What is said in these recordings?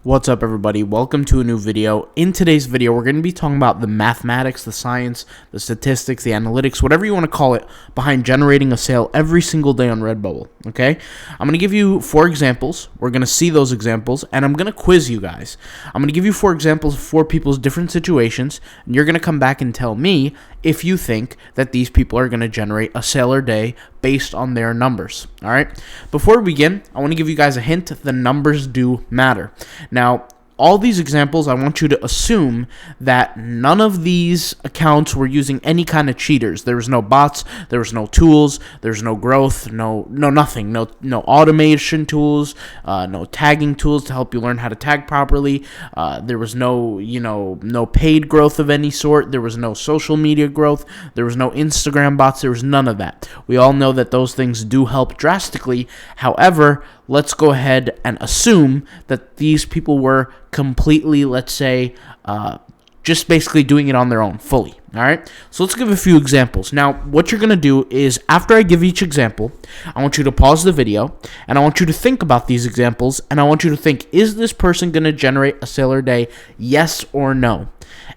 What's up, everybody? Welcome to a new video. In today's video, we're going to be talking about the mathematics, the science, the statistics, the analytics, whatever you want to call it, behind generating a sale every single day on Redbubble, okay? I'm going to give you 4 examples. We're going to see those examples, and I'm going to quiz you guys. I'm going to give you 4 examples of 4 people's different situations, and you're going to come back and tell me if you think that these people are going to generate a sale or day based on their numbers, all right? Before we begin, I want to give you guys a hint. The numbers do matter. Now, all these examples, I want you to assume that none of these accounts were using any kind of cheaters. There was no bots, there was no tools, there's no growth, no nothing, no automation tools, no tagging tools to help you learn how to tag properly. There was no paid growth of any sort. There was no social media growth. There was no Instagram bots. There was none of that. We all know that those things do help drastically. However, let's go ahead and assume that these people were completely, let's say, just basically doing it on their own, fully. All right, so let's give a few examples. Now, what you're going to do is, after I give each example, I want you to pause the video, and I want you to think about these examples, and I want you to think, is this person going to generate a sale or day, yes or no?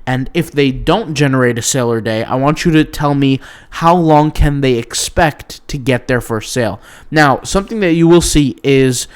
And if they don't generate a sale or day, I want you to tell me how long can they expect to get their first sale. Now, something that you will see is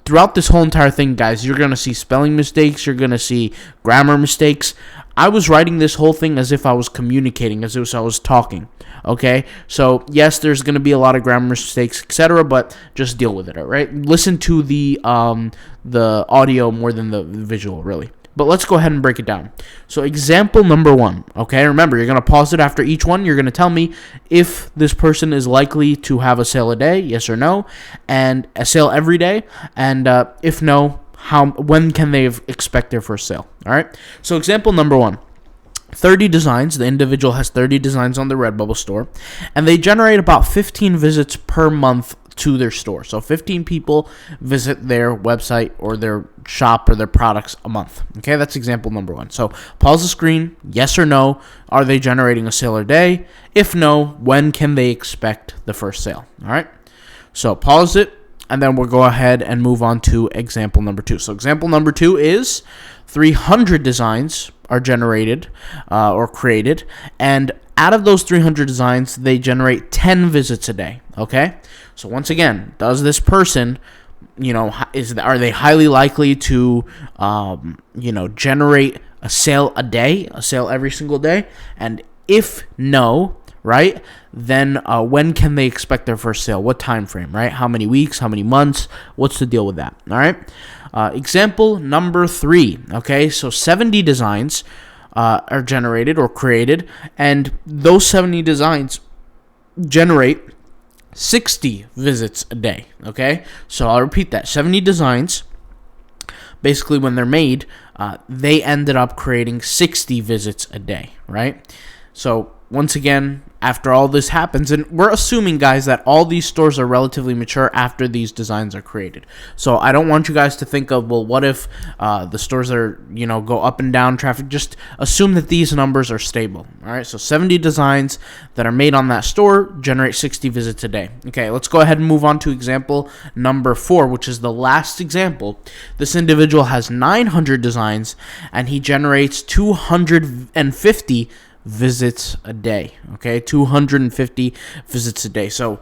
throughout this whole entire thing, guys, you're going to see spelling mistakes, you're going to see grammar mistakes. I was writing this whole thing as if I was communicating, as if I was talking, okay? So, yes, there's going to be a lot of grammar mistakes, etc., but just deal with it, all right? Listen to the audio more than the visual, really. But let's go ahead and break it down. So example number 1, okay? Remember, you're going to pause it after each one. You're going to tell me if this person is likely to have a sale a day, yes or no, and a sale every day, and if no, when can they expect their first sale, all right? So example number 1. 30 designs. The individual has 30 designs on the Redbubble store, and they generate about 15 visits per month to their store. So 15 people visit their website or their shop or their products a month. Okay, that's example number 1. So pause the screen. Yes or no, are they generating a sale or day? If no, when can they expect the first sale? All right, so pause it, and then we'll go ahead and move on to example number 2. So example number 2 is 300 designs are generated or created, and out of those 300 designs, they generate 10 visits a day, okay? So once again, does this person, are they highly likely to, generate a sale a day, a sale every single day? And if no, right, then when can they expect their first sale? What time frame, right? How many weeks, how many months? What's the deal with that, all right? Example number 3, okay? So 70 designs are generated or created, and those 70 designs generate 60 visits a day, okay? So I'll repeat that. 70 designs, basically when they're made, they ended up creating 60 visits a day, right? So once again, after all this happens, and we're assuming, guys, that all these stores are relatively mature after these designs are created. So I don't want you guys to think of, well, what if the stores are, go up and down traffic? Just assume that these numbers are stable. All right, so 70 designs that are made on that store generate 60 visits a day. Okay, let's go ahead and move on to example number 4, which is the last example. This individual has 900 designs, and he generates 250 visits a day, okay? 250 visits a day. So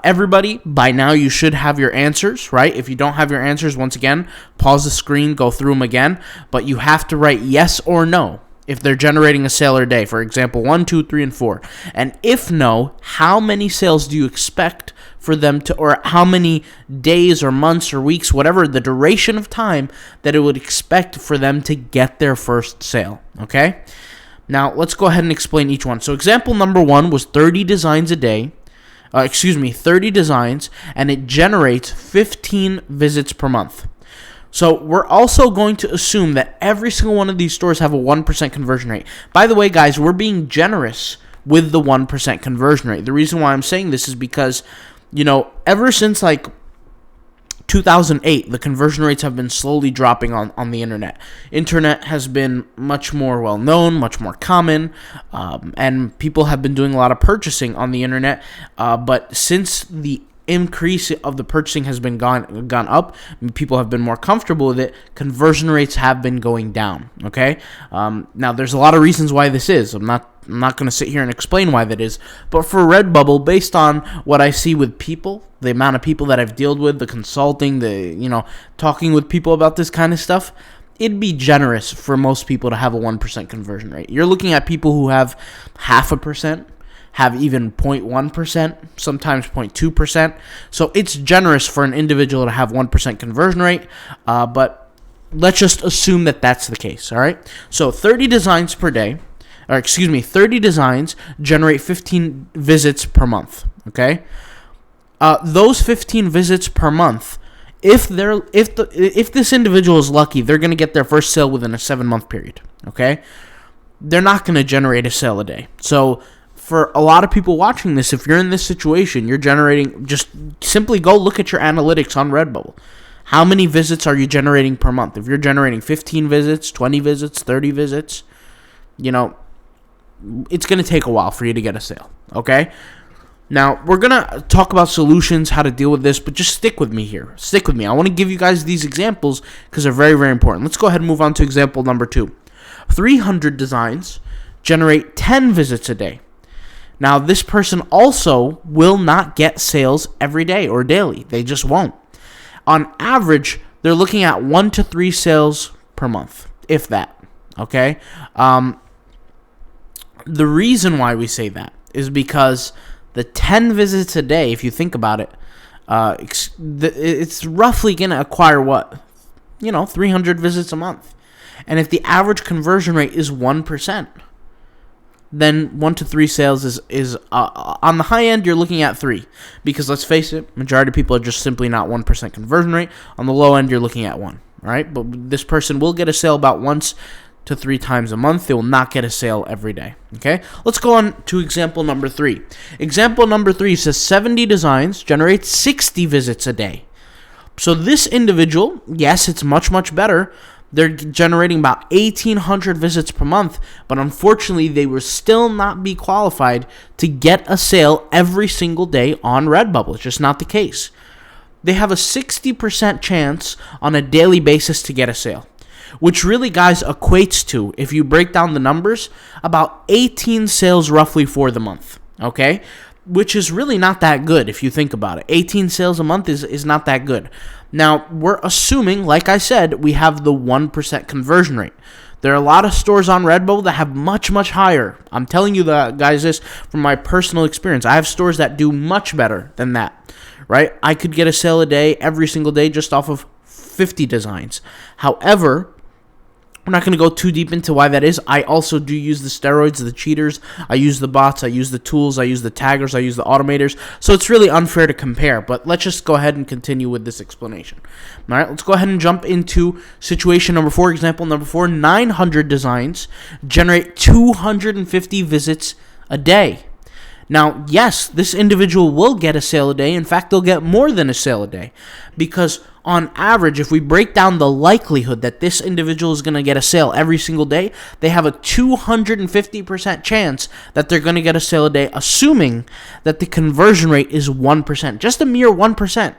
everybody, by now you should have your answers, right? If you don't have your answers, once again, pause the screen, go through them again, but you have to write yes or no if they're generating a sale or day. For example, 1, 2, 3, and 4. And if no, how many sales do you expect for them to, or how many days or months or weeks, whatever the duration of time that it would expect for them to get their first sale, okay? Now, let's go ahead and explain each one. So example number 1 was 30 designs a day. 30 designs, and it generates 15 visits per month. So we're also going to assume that every single one of these stores have a 1% conversion rate. By the way, guys, we're being generous with the 1% conversion rate. The reason why I'm saying this is because, ever since 2008, the conversion rates have been slowly dropping on the internet. Internet has been much more well-known, much more common, and people have been doing a lot of purchasing on the internet. But since the increase of the purchasing has been gone up, people have been more comfortable with it, conversion rates have been going down. Okay, now there's a lot of reasons why this is. I'm not going to sit here and explain why that is, but for Redbubble, based on what I see with people, the amount of people that I've dealt with, the consulting, the talking with people about this kind of stuff, it'd be generous for most people to have a 1% conversion rate. You're looking at people who have 0.5%, have even 0.1%, sometimes 0.2%. So it's generous for an individual to have 1% conversion rate, but let's just assume that that's the case, all right? So 30 designs per day, 30 designs generate 15 visits per month, okay? Those 15 visits per month, if this individual is lucky, they're going to get their first sale within a 7-month period, okay? They're not going to generate a sale a day. So for a lot of people watching this, if you're in this situation, you're generating, just simply go look at your analytics on Redbubble. How many visits are you generating per month? If you're generating 15 visits, 20 visits, 30 visits, it's going to take a while for you to get a sale, okay? Now, we're going to talk about solutions, how to deal with this, but just stick with me here. Stick with me. I want to give you guys these examples because they're very, very important. Let's go ahead and move on to example number 2. 300 designs generate 10 visits a day. Now, this person also will not get sales every day or daily. They just won't. On average, they're looking at 1 to 3 sales per month, if that, okay? The reason why we say that is because the 10 visits a day, if you think about it, it's roughly going to acquire what? 300 visits a month. And if the average conversion rate is 1%, then 1 to 3 sales is on the high end, you're looking at 3. Because let's face it, majority of people are just simply not 1% conversion rate. On the low end, you're looking at 1, right? But this person will get a sale about once to 3 times a month. They will not get a sale every day, okay? Let's go on to example number 3. Example number 3 says 70 designs generate 60 visits a day. So this individual, yes, it's much, much better. They're generating about 1,800 visits per month, but unfortunately, they will still not be qualified to get a sale every single day on Redbubble. It's just not the case. They have a 60% chance on a daily basis to get a sale, which really, guys, equates to, if you break down the numbers, about 18 sales roughly for the month, okay? Which is really not that good if you think about it. 18 sales a month is not that good. Now, we're assuming, like I said, we have the 1% conversion rate. There are a lot of stores on Redbubble that have much, much higher. I'm telling you, guys, this from my personal experience. I have stores that do much better than that, right? I could get a sale a day, every single day, just off of 50 designs. However, we're not going to go too deep into why that is. I also do use the steroids, the cheaters. I use the bots. I use the tools. I use the taggers. I use the automators. So it's really unfair to compare. But let's just go ahead and continue with this explanation. All right, let's go ahead and jump into situation number 4. Example number 4, 900 designs generate 250 visits a day. Now, yes, this individual will get a sale a day. In fact, they'll get more than a sale a day. Because on average, if we break down the likelihood that this individual is going to get a sale every single day, they have a 250% chance that they're going to get a sale a day, assuming that the conversion rate is 1%. Just a mere 1%.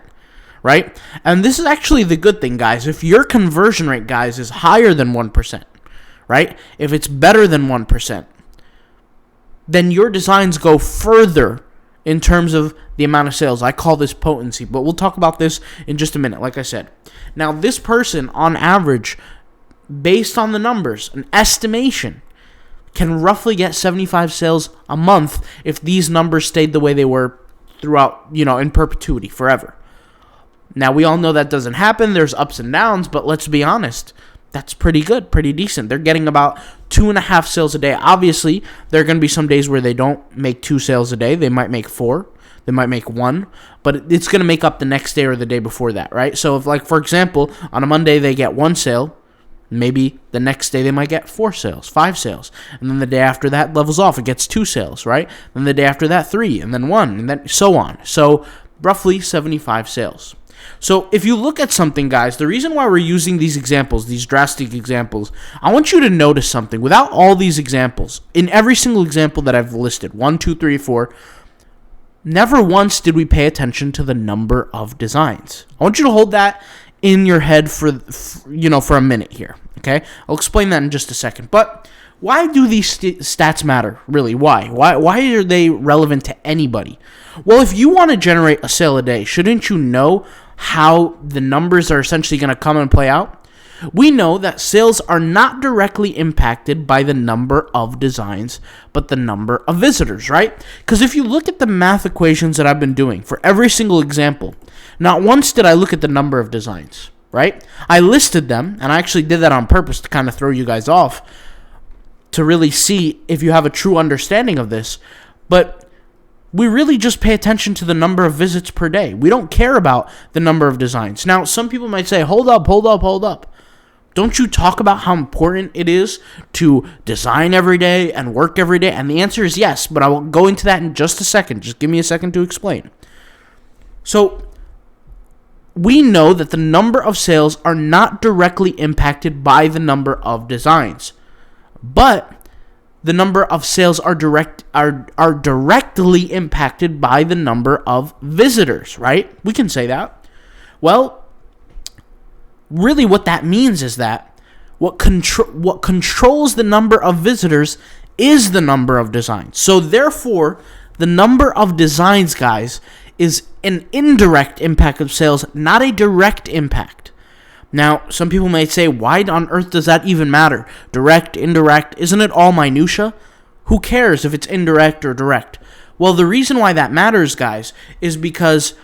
Right? And this is actually the good thing, guys. If your conversion rate, guys, is higher than 1%, right? If it's better than 1%, then your designs go further in terms of the amount of sales. I call this potency, but we'll talk about this in just a minute, like I said. Now, this person, on average, based on the numbers, an estimation, can roughly get 75 sales a month if these numbers stayed the way they were throughout, in perpetuity, forever. Now, we all know that doesn't happen. There's ups and downs, but let's be honest. That's pretty good, pretty decent. They're getting about 2.5 sales a day. Obviously, there are going to be some days where they don't make 2 sales a day. They might make 4. They might make 1. But it's going to make up the next day or the day before that, right? So, if, like, for example, on a Monday they get 1 sale, maybe the next day they might get 4 sales, 5 sales. And then the day after that levels off. It gets 2 sales, right? Then the day after that, 3, and then 1, and then so on. So, roughly 75 sales. So if you look at something, guys, the reason why we're using these examples, these drastic examples, I want you to notice something. Without all these examples, in every single example that I've listed, 1, 2, 3, 4, never once did we pay attention to the number of designs. I want you to hold that in your head for a minute here, okay? I'll explain that in just a second. But why do these stats matter, really? Why are they relevant to anybody? Well, if you want to generate a sale a day, shouldn't you know how the numbers are essentially going to come and play out? We know that sales are not directly impacted by the number of designs, but the number of visitors, right? Because if you look at the math equations that I've been doing for every single example, not once did I look at the number of designs, right? I listed them, and I actually did that on purpose to kind of throw you guys off to really see if you have a true understanding of this. But we really just pay attention to the number of visits per day. We don't care about the number of designs. Now, some people might say, hold up. Don't you talk about how important it is to design every day and work every day? And the answer is yes, but I will go into that in just a second. Just give me a second to explain. So, we know that the number of sales are not directly impacted by the number of designs, but the number of sales are directly impacted by the number of visitors, right? We can say that. Well, really what that means is that what controls the number of visitors is the number of designs. So therefore, the number of designs, guys, is an indirect impact of sales, not a direct impact. Now, some people may say, why on earth does that even matter? Direct, indirect, isn't it all minutia? Who cares if it's indirect or direct? Well, the reason why that matters, guys, is because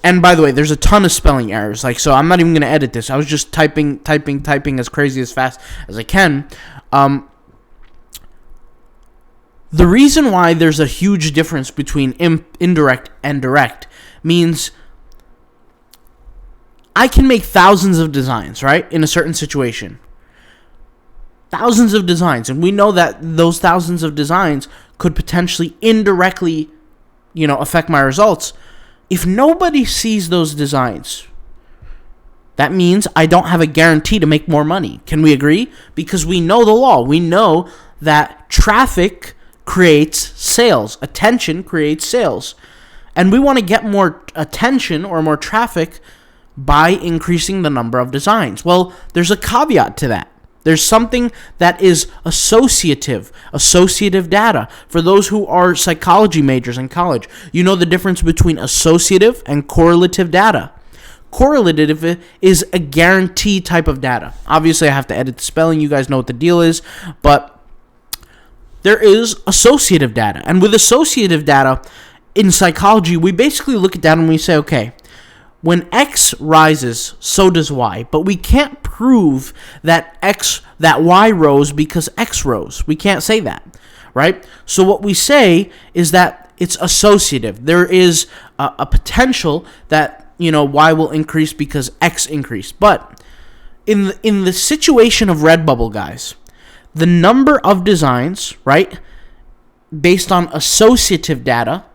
and by the way, there's a ton of spelling errors. So I'm not even going to edit this. I was just typing as crazy as fast as I can. The reason why there's a huge difference between indirect and direct means I can make thousands of designs, right, in a certain situation. Thousands of designs. And we know that those thousands of designs could potentially indirectly, affect my results. If nobody sees those designs, that means I don't have a guarantee to make more money. Can we agree? Because we know the law. We know that traffic creates sales. Attention creates sales. And we want to get more attention or more traffic by increasing the number of designs. Well, there's a caveat to that. There's something that is associative data. For those who are psychology majors in college, you know the difference between associative and correlative data. Correlative is a guarantee type of data. Obviously, I have to edit the spelling. You guys know what the deal is. But there is associative data. And with associative data, in psychology, we basically look at that and we say, okay, when X rises, so does Y. But we can't prove that Y rose because X rose. We can't say that, right? So what we say is that it's associative. There is a potential that, Y will increase because X increased. But in the situation of Redbubble, guys, the number of designs, right, based on associative data,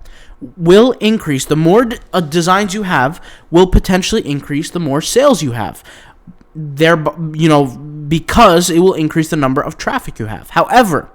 will increase. The more designs you have will potentially increase the more sales you have. Because it will increase the number of traffic you have. However,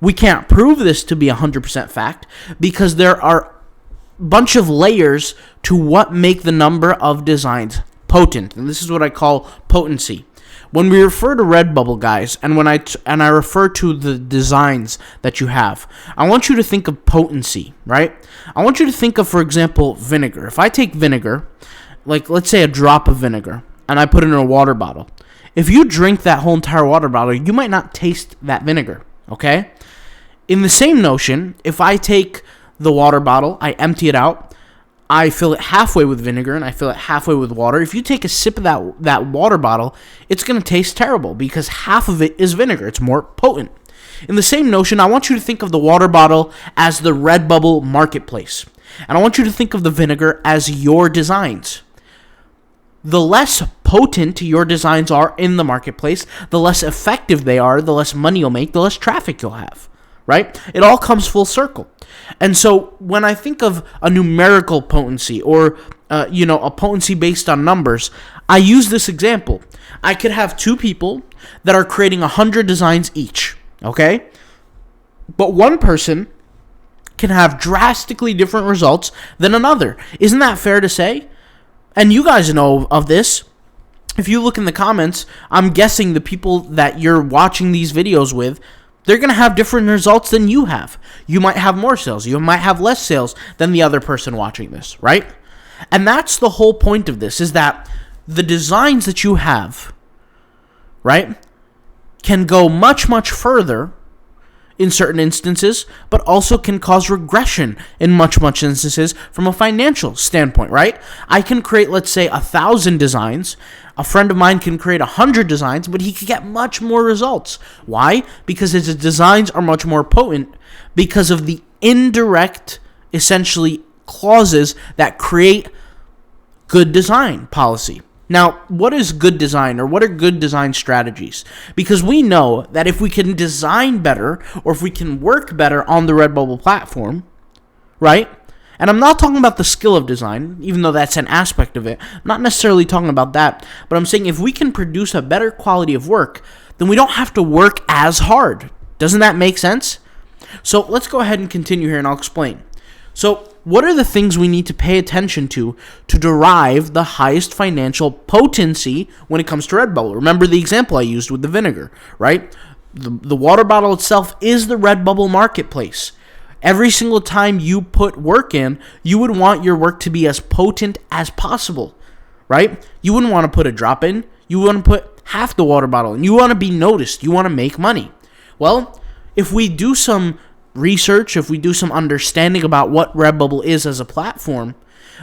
we can't prove this to be 100% fact because there are a bunch of layers to what make the number of designs potent. And this is what I call potency. When we refer to Redbubble, guys, and when I refer to the designs that you have, I want you to think of potency, right? I want you to think of, for example, vinegar. If I take vinegar, like let's say a drop of vinegar, and I put it in a water bottle, if you drink that whole entire water bottle, you might not taste that vinegar, okay? In the same notion, if I take the water bottle, I empty it out, I fill it halfway with vinegar and I fill it halfway with water. If you take a sip of that water bottle, it's going to taste terrible because half of it is vinegar. It's more potent. In the same notion, I want you to think of the water bottle as the Redbubble marketplace. And I want you to think of the vinegar as your designs. The less potent your designs are in the marketplace, the less effective they are, the less money you'll make, the less traffic you'll have. Right? It all comes full circle. And so when I think of a numerical potency or, a potency based on numbers, I use this example. I could have two people that are creating 100 designs each, okay? But one person can have drastically different results than another. Isn't that fair to say? And you guys know of this. If you look in the comments, I'm guessing the people that you're watching these videos with, they're going to have different results than you have. You might have more sales. You might have less sales than the other person watching this, right? And that's the whole point of this, is that the designs that you have, right, can go much, much further in certain instances, but also can cause regression in much, much instances from a financial standpoint, right? I can create, let's say, 1,000 designs. A friend of mine can create 100 designs, but he could get much more results. Why? Because his designs are much more potent because of the indirect, essentially, clauses that create good design policy. Now, what is good design, or what are good design strategies? Because we know that if we can design better, or if we can work better on the Redbubble platform, right? And I'm not talking about the skill of design, even though that's an aspect of it. I'm not necessarily talking about that. But I'm saying if we can produce a better quality of work, then we don't have to work as hard. Doesn't that make sense? So let's go ahead and continue here, and I'll explain. So what are the things we need to pay attention to derive the highest financial potency when it comes to Redbubble? Remember the example I used with the vinegar, right? The water bottle itself is the Redbubble marketplace. Every single time you put work in, you would want your work to be as potent as possible, right? You wouldn't want to put a drop in. You want to put half the water bottle in. You want to be noticed. You want to make money. Well, if we do some research, if we do some understanding about what Redbubble is as a platform,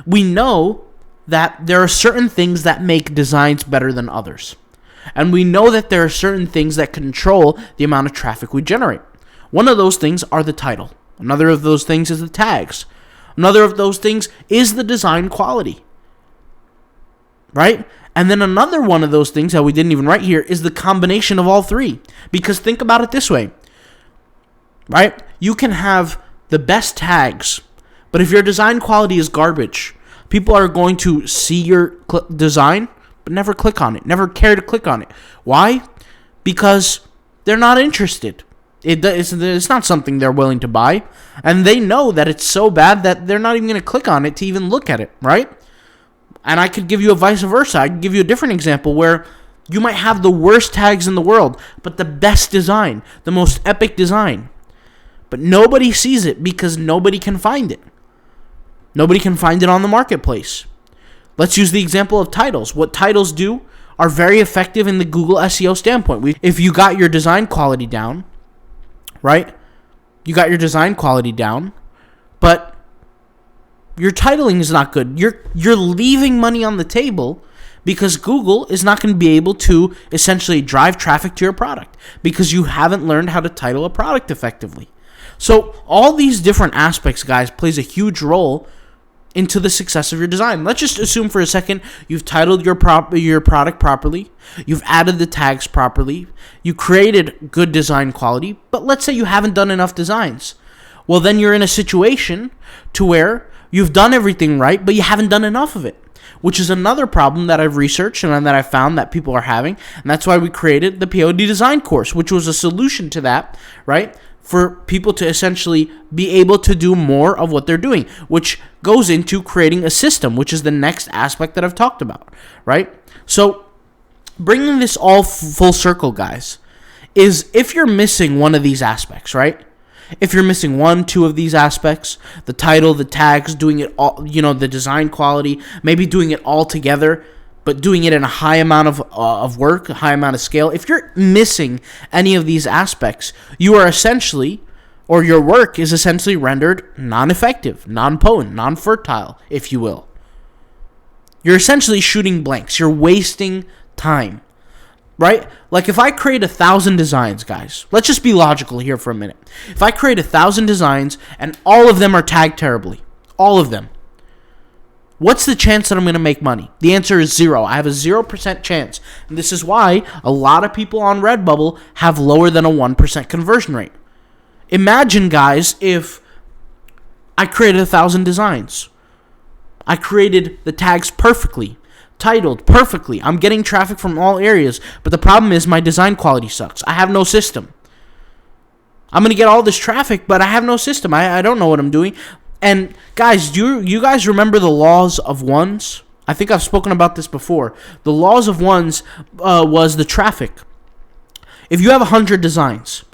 we know that there are certain things that make designs better than others. And we know that there are certain things that control the amount of traffic we generate. One of those things are the title. Another of those things is the tags. Another of those things is the design quality, right? And then another one of those things that we didn't even write here is the combination of all three. Because think about it this way, right? You can have the best tags, but if your design quality is garbage, people are going to see your design, but never click on it, never care to click on it. Why? Because they're not interested. It's not something they're willing to buy, and they know that it's so bad that they're not even going to click on it to even look at it, right? And I could give you a vice versa. I could give you a different example where you might have the worst tags in the world, but the best design, the most epic design. But nobody sees it because nobody can find it. Nobody can find it on the marketplace. Let's use the example of titles. What titles do are very effective in the Google SEO standpoint. If you got your design quality down, right? You got your design quality down, but your titling is not good. You're leaving money on the table because Google is not going to be able to essentially drive traffic to your product because you haven't learned how to title a product effectively. So all these different aspects, guys, plays a huge role into the success of your design. Let's just assume for a second you've titled your product properly, you've added the tags properly, you created good design quality, but let's say you haven't done enough designs. Well, then you're in a situation to where you've done everything right, but you haven't done enough of it, which is another problem that I've researched and that I found that people are having, and that's why we created the POD design course, which was a solution to that, right? For people to essentially be able to do more of what they're doing, which goes into creating a system, which is the next aspect that I've talked about, right? So bringing this all full circle, guys, is if you're missing one of these aspects, right? If you're missing 1, 2 of these aspects, the title, the tags, doing it all, the design quality, maybe doing it all together, but doing it in a high amount of work, a high amount of scale. If you're missing any of these aspects, you are essentially, or your work is essentially rendered non-effective, non-potent, non-fertile, if you will. You're essentially shooting blanks. You're wasting time, right? Like if I create 1,000 designs, guys, let's just be logical here for a minute. If I create 1,000 designs and all of them are tagged terribly, all of them, what's the chance that I'm going to make money? The answer is 0. I have a 0% chance. And this is why a lot of people on Redbubble have lower than a 1% conversion rate. Imagine, guys, if I created 1,000 designs. I created the tags perfectly, titled perfectly. I'm getting traffic from all areas, but the problem is my design quality sucks. I have no system. I'm going to get all this traffic, but I have no system. I don't know what I'm doing. And guys, do you guys remember the laws of ones? I think I've spoken about this before. The laws of ones was the traffic. If you have 100 designs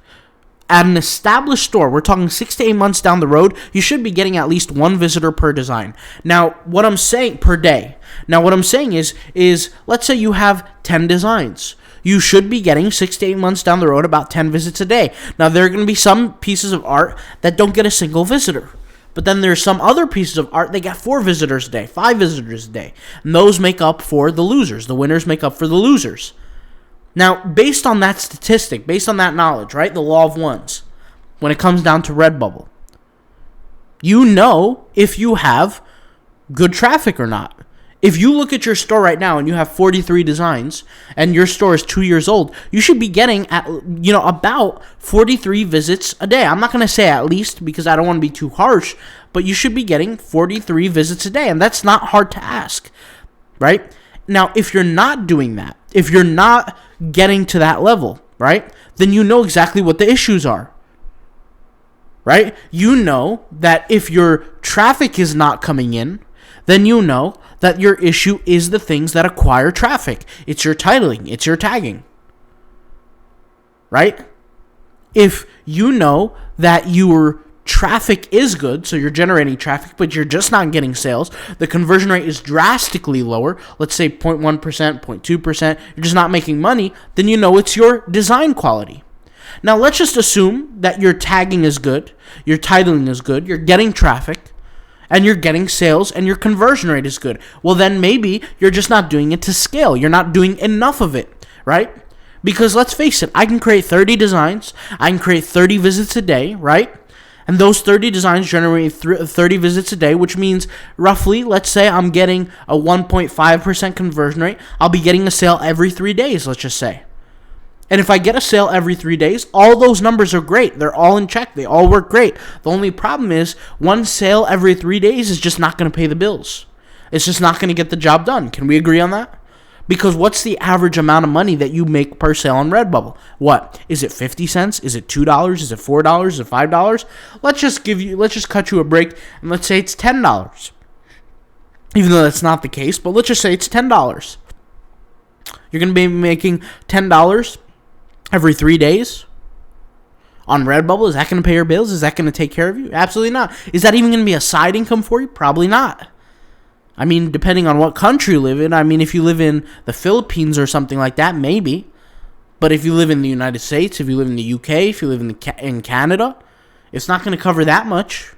at an established store, we're talking 6 to 8 months down the road, you should be getting at least one visitor per design. Now, what I'm saying per day. Now, what I'm saying is let's say you have 10 designs. You should be getting 6 to 8 months down the road about 10 visits a day. Now, there are going to be some pieces of art that don't get a single visitor. But then there's some other pieces of art that get 4 visitors a day, 5 visitors a day. And those make up for the losers. The winners make up for the losers. Now, based on that statistic, based on that knowledge, right, the law of ones, when it comes down to Redbubble, you know if you have good traffic or not. If you look at your store right now and you have 43 designs and your store is 2 years old, you should be getting about 43 visits a day. I'm not going to say at least because I don't want to be too harsh, but you should be getting 43 visits a day, and that's not hard to ask, right? Now, if you're not doing that, if you're not getting to that level, right, then you know exactly what the issues are, right? You know that if your traffic is not coming in, then you know that your issue is the things that acquire traffic. It's your titling. It's your tagging. Right? If you know that your traffic is good, so you're generating traffic, but you're just not getting sales, the conversion rate is drastically lower, let's say 0.1%, 0.2%, you're just not making money, then you know it's your design quality. Now, let's just assume that your tagging is good, your titling is good, you're getting traffic, and you're getting sales, and your conversion rate is good. Well, then maybe you're just not doing it to scale. You're not doing enough of it, right? Because let's face it, I can create 30 designs. I can create 30 visits a day, right? And those 30 designs generate 30 visits a day, which means roughly, let's say I'm getting a 1.5% conversion rate. I'll be getting a sale every 3 days, let's just say. And if I get a sale every 3 days, all those numbers are great. They're all in check. They all work great. The only problem is one sale every 3 days is just not going to pay the bills. It's just not going to get the job done. Can we agree on that? Because what's the average amount of money that you make per sale on Redbubble? What? Is it 50 cents? Is it $2? Is it $4? Is it $5? Let's just cut you a break and let's say it's $10. Even though that's not the case, but let's just say it's $10. You're going to be making $10 every 3 days on Redbubble. Is that going to pay your bills? Is that going to take care of you? Absolutely not. Is that even going to be a side income for you? Probably not. I mean, depending on what country you live in. I mean, if you live in the Philippines or something like that, maybe. But if you live in the United States, if you live in the UK, if you live in Canada, it's not going to cover that much.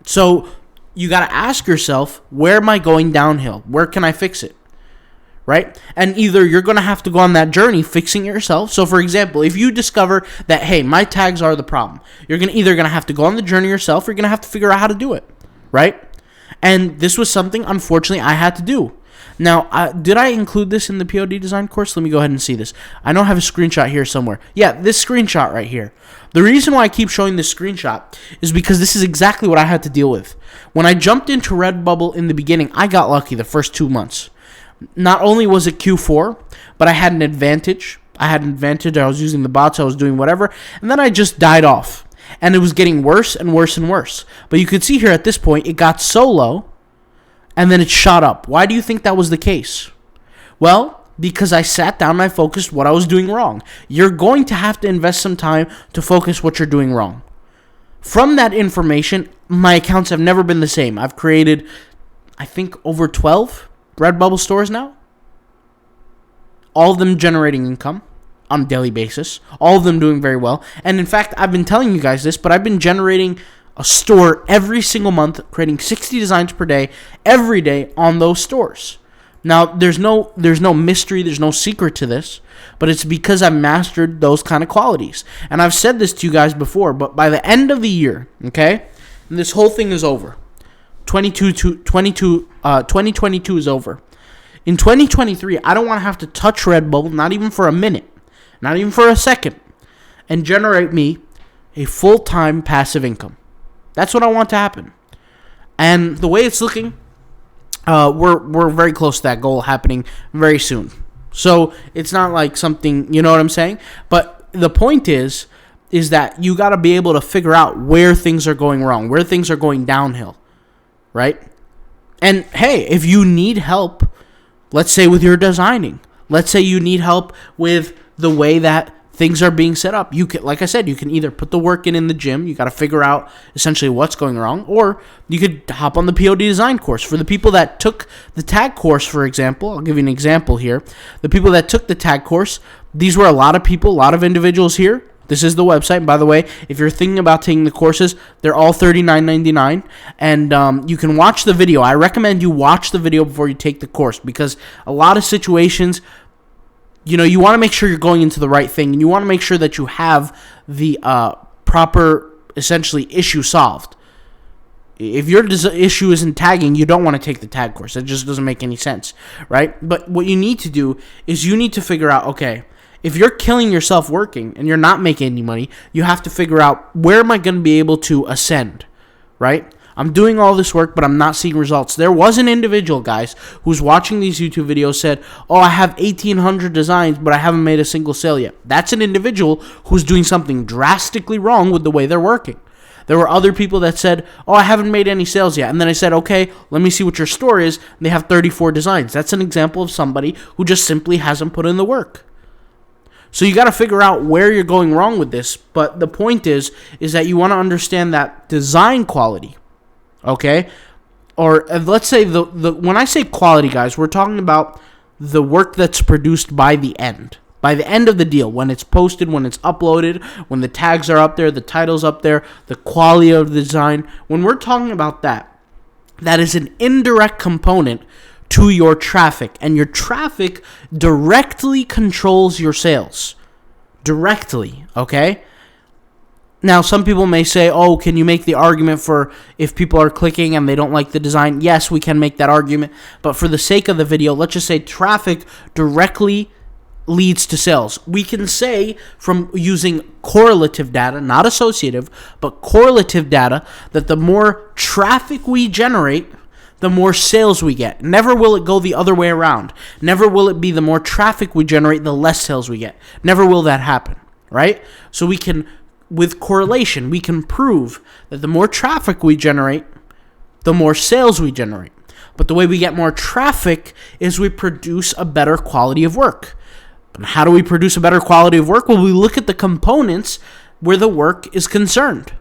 So you got to ask yourself, where am I going downhill? Where can I fix it? Right? And either you're going to have to go on that journey fixing it yourself. So, for example, if you discover that, hey, my tags are the problem, you're either going to have to go on the journey yourself or you're going to have to figure out how to do it. Right? And this was something, unfortunately, I had to do. Now, did I include this in the POD design course? Let me go ahead and see this. I know I have a screenshot here somewhere. Yeah, this screenshot right here. The reason why I keep showing this screenshot is because this is exactly what I had to deal with. When I jumped into Redbubble in the beginning, I got lucky the first 2 months. Not only was it Q4, but I had an advantage. I was using the bots. I was doing whatever. And then I just died off. And it was getting worse and worse and worse. But you could see here at this point, it got so low. And then it shot up. Why do you think that was the case? Well, because I sat down and I focused what I was doing wrong. You're going to have to invest some time to focus what you're doing wrong. From that information, my accounts have never been the same. I've created, I think, over 12 Redbubble stores now. All of them generating income on a daily basis. All of them doing very well. And in fact, I've been telling you guys this, but I've been generating a store every single month, creating 60 designs per day, every day on those stores. Now, there's no mystery, there's no secret to this, but it's because I've mastered those kind of qualities. And I've said this to you guys before, but by the end of the year, okay, and this whole thing is over. 2022 is over. In 2023, I don't want to have to touch Redbubble, not even for a minute, not even for a second, and generate me a full-time passive income. That's what I want to happen. And the way it's looking, we're very close to that goal happening very soon. So it's not like something, you know what I'm saying? But the point is that you got to be able to figure out where things are going wrong, where things are going downhill, right? And hey, if you need help, let's say with your designing, let's say you need help with the way that things are being set up. You can, like I said, you can either put the work in the gym. You got to figure out essentially what's going wrong, or you could hop on the POD design course. For the people that took the tag course, for example, I'll give you an example here. The people that took the tag course, these were a lot of people, a lot of individuals here. This is the website. And by the way, if you're thinking about taking the courses, they're all $39.99, and you can watch the video. I recommend you watch the video before you take the course, because a lot of situations, you want to make sure you're going into the right thing, and you want to make sure that you have the proper, essentially, issue solved. If your issue isn't tagging, you don't want to take the tag course. It just doesn't make any sense, right? But what you need to do is you need to figure out, okay, if you're killing yourself working and you're not making any money, you have to figure out, where am I going to be able to ascend, right? I'm doing all this work, but I'm not seeing results. There was an individual, guys, who's watching these YouTube videos, said, oh, I have 1,800 designs, but I haven't made a single sale yet. That's an individual who's doing something drastically wrong with the way they're working. There were other people that said, oh, I haven't made any sales yet. And then I said, okay, let me see what your store is. And they have 34 designs. That's an example of somebody who just simply hasn't put in the work. So you got to figure out where you're going wrong with this. But the point is that you want to understand that design quality, okay? Or let's say when I say quality, guys, we're talking about the work that's produced by the end of the deal, when it's posted, when it's uploaded, when the tags are up there, the title's up there, the quality of the design. When we're talking about that, that is an indirect component to your traffic, and your traffic directly controls your sales. Directly, okay? Now, some people may say, oh, can you make the argument for if people are clicking and they don't like the design? Yes, we can make that argument, but for the sake of the video, let's just say traffic directly leads to sales. We can say, from using correlative data, not associative, but correlative data, that the more traffic we generate, the more sales we get. Never will it go the other way around. Never will it be the more traffic we generate, the less sales we get. Never will that happen, right? So we can, with correlation, we can prove that the more traffic we generate, the more sales we generate. But the way we get more traffic is we produce a better quality of work. And how do we produce a better quality of work? Well, we look at the components where the work is concerned.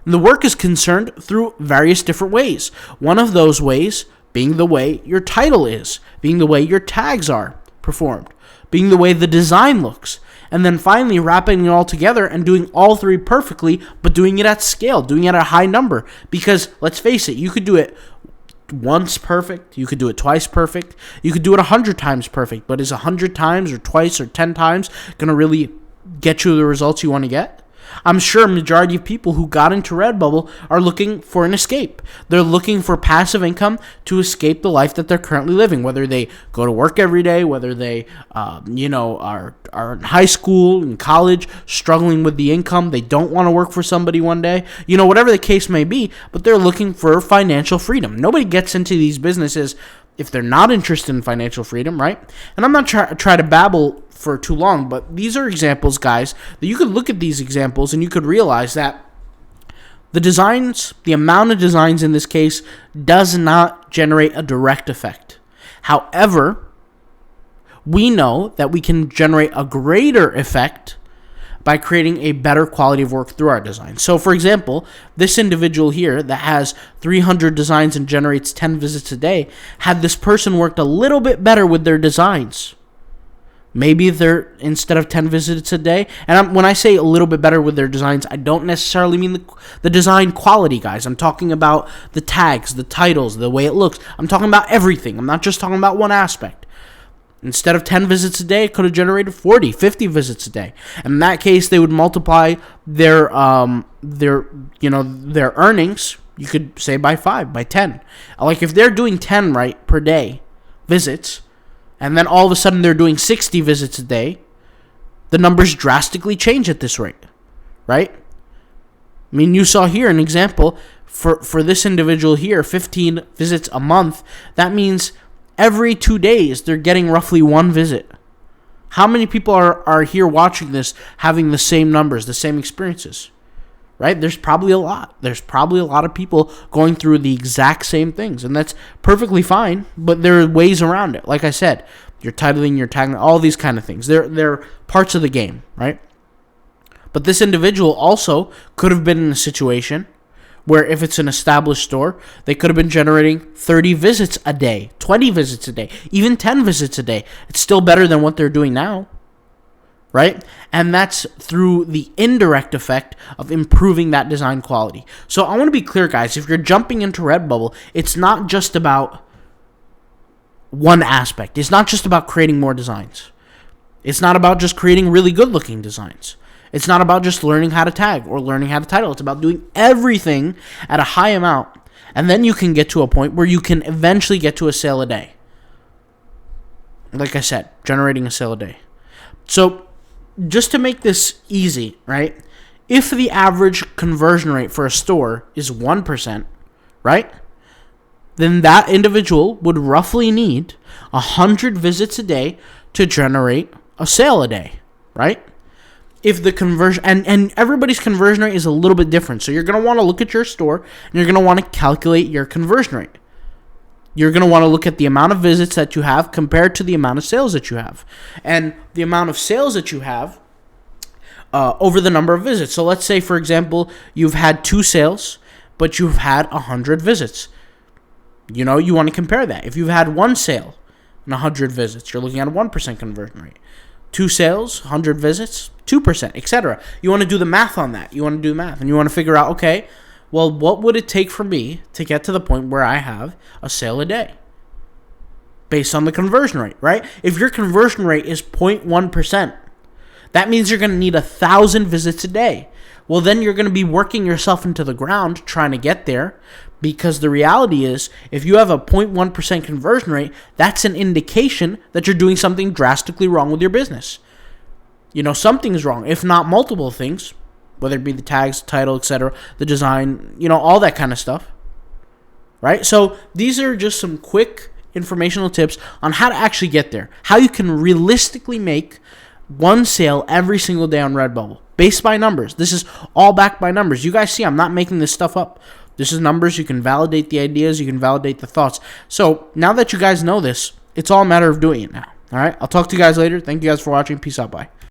And the work is concerned through various different ways. One of those ways being the way your title is, being the way your tags are performed, being the way the design looks, and then finally wrapping it all together and doing all three perfectly, but doing it at scale, doing it at a high number. Because let's face it, you could do it once perfect, you could do it twice perfect, you could do it 100 times perfect, but is 100 times or twice or 10 times going to really get you the results you want to get? I'm sure a majority of people who got into Redbubble are looking for an escape. They're looking for passive income to escape the life that they're currently living, whether they go to work every day, whether they are in high school, in college, struggling with the income. They don't want to work for somebody one day, whatever the case may be, but they're looking for financial freedom. Nobody gets into these businesses if they're not interested in financial freedom, right? And I'm not try to babble for too long, but these are examples, guys, that you could look at these examples and you could realize that the designs, the amount of designs in this case, does not generate a direct effect. However, we know that we can generate a greater effect by creating a better quality of work through our design. So, for example, this individual here that has 300 designs and generates 10 visits a day, had this person worked a little bit better with their designs, maybe they're, instead of 10 visits a day, and when I say a little bit better with their designs, I don't necessarily mean the design quality, guys. I'm talking about the tags, the titles, the way it looks. I'm talking about everything. I'm not just talking about one aspect. Instead of 10 visits a day, it could have generated 40, 50 visits a day. And in that case, they would multiply their earnings, you could say by 5, by 10. Like if they're doing 10 right per day visits, and then all of a sudden they're doing 60 visits a day, the numbers drastically change at this rate, right? I mean, you saw here an example for this individual here, 15 visits a month. That means every 2 days they're getting roughly one visit. How many people are here watching this having the same numbers, the same experiences? Right? There's probably a lot. There's probably a lot of people going through the exact same things, and that's perfectly fine, but there are ways around it. Like I said, you're titling, you're tagging, all these kind of things. They're parts of the game, right? But this individual also could have been in a situation where if it's an established store, they could have been generating 30 visits a day, 20 visits a day, even 10 visits a day. It's still better than what they're doing now, right? And that's through the indirect effect of improving that design quality. So I want to be clear, guys. If you're jumping into Redbubble, it's not just about one aspect. It's not just about creating more designs. It's not about just creating really good-looking designs. It's not about just learning how to tag or learning how to title. It's about doing everything at a high amount. And then you can get to a point where you can eventually get to a sale a day. Like I said, generating a sale a day. So just to make this easy, right? If the average conversion rate for a store is 1%, right? Then that individual would roughly need 100 visits a day to generate a sale a day, right? If the conversion, and everybody's conversion rate is a little bit different. So you're going to want to look at your store and you're going to want to calculate your conversion rate. You're going to want to look at the amount of visits that you have compared to the amount of sales that you have. And the amount of sales that you have over the number of visits. So let's say, for example, you've had 2 sales, but you've had 100 visits. You know, you want to compare that. If you've had 1 sale and 100 visits, you're looking at a 1% conversion rate. 2 sales, 100 visits, 2%, etc. You want to do the math on that. You want to do the math, and you want to figure out, okay, well, what would it take for me to get to the point where I have a sale a day based on the conversion rate, right? If your conversion rate is 0.1%, that means you're going to need 1,000 visits a day. Well, then you're going to be working yourself into the ground trying to get there, because the reality is if you have a 0.1% conversion rate, that's an indication that you're doing something drastically wrong with your business. You know, something's wrong, if not multiple things, whether it be the tags, title, etc., the design, you know, all that kind of stuff, right? So these are just some quick informational tips on how to actually get there, how you can realistically make 1 sale every single day on Redbubble, based by numbers. This is all backed by numbers. You guys see, I'm not making this stuff up. This is numbers. You can validate the ideas. You can validate the thoughts. So now that you guys know this, it's all a matter of doing it now. All right? I'll talk to you guys later. Thank you guys for watching. Peace out. Bye.